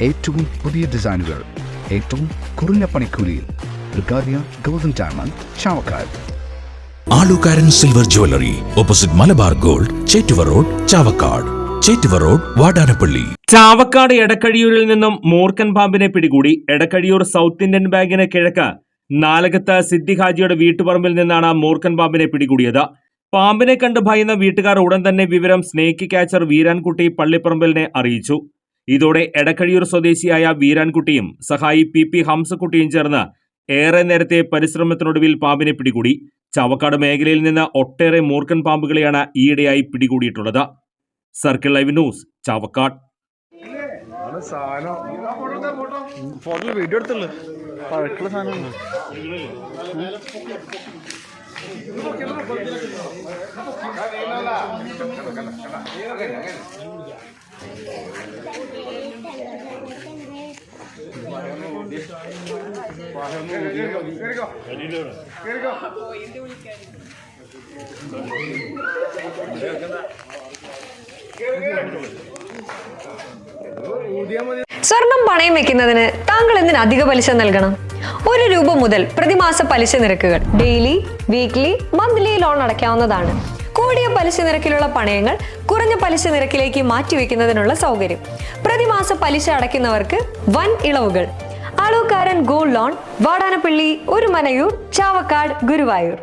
ഏറ്റവും പുതിയ ഡിസൈനുകൾ ഏറ്റവും കുറഞ്ഞ പണിക്കൂലിയിൽ. ബ്രിഗാദിയ golden diamond, Chavakkad. Alukkaran silver jewellery, opposite Malabar gold, Chettuva road, Chavakkad. Chettuva road, Vadanappally. Chavakkad എടക്കഴിയൂരിൽ നിന്നും മൂർഖൻ പാമ്പിനെ പിടികൂടി. എടക്കഴിയൂർ സൗത്ത് ഇന്ത്യൻ ബാങ്കിന് കിഴക്ക് നാലകത്ത് സിദ്ദി ഹാജിയുടെ വീട്ടുപറമ്പിൽ നിന്നാണ് മൂർഖൻ പാമ്പിനെ പിടികൂടിയത്. പാമ്പിനെ കണ്ട് ഭയന്ന വീട്ടുകാർ ഉടൻ തന്നെ വിവരം സ്നേക്ക് ക്യാച്ചർ വീരാൻകുട്ടി പള്ളിപ്പറമ്പിലിനെ അറിയിച്ചു. ഇതോടെ എടക്കഴിയൂർ സ്വദേശിയായ വീരാൻകുട്ടിയും സഹായി PP ഹംസക്കുട്ടിയും ചേർന്ന് ഏറെ നേരത്തെ പരിശ്രമത്തിനൊടുവിൽ പാമ്പിനെ പിടികൂടി. ചാവക്കാട് മേഖലയിൽ നിന്ന് ഒട്ടേറെ മൂർഖൻ പാമ്പുകളെയാണ് ഈയിടെയായി പിടികൂടിയിട്ടുള്ളത്. Circle live news, Chavakkad. സ്വർണം പണയം വെക്കുന്നതിന് താങ്കൾ എന്തിന് അധിക പലിശ നൽകണം? 1 രൂപ മുതൽ പ്രതിമാസ പലിശ നിരക്കുകൾ ഡെയിലി, വീക്ക്ലി, മന്ത്ലി ലോൺ അടയ്ക്കാവുന്നതാണ്. കൂടിയ പലിശ നിരക്കിലുള്ള പണയങ്ങൾ കുറഞ്ഞ പലിശ നിരക്കിലേക്ക് മാറ്റിവെക്കുന്നതിനുള്ള സൗകര്യം. പ്രതിമാസ പലിശ അടയ്ക്കുന്നവർക്ക് വൻ ഇളവുകൾ. ആലുകാരൻ ഗോൾഡ് ലോൺ, വാടാനപ്പള്ളി, ഒരുമനയൂർ, ചാവക്കാട്, ഗുരുവായൂർ.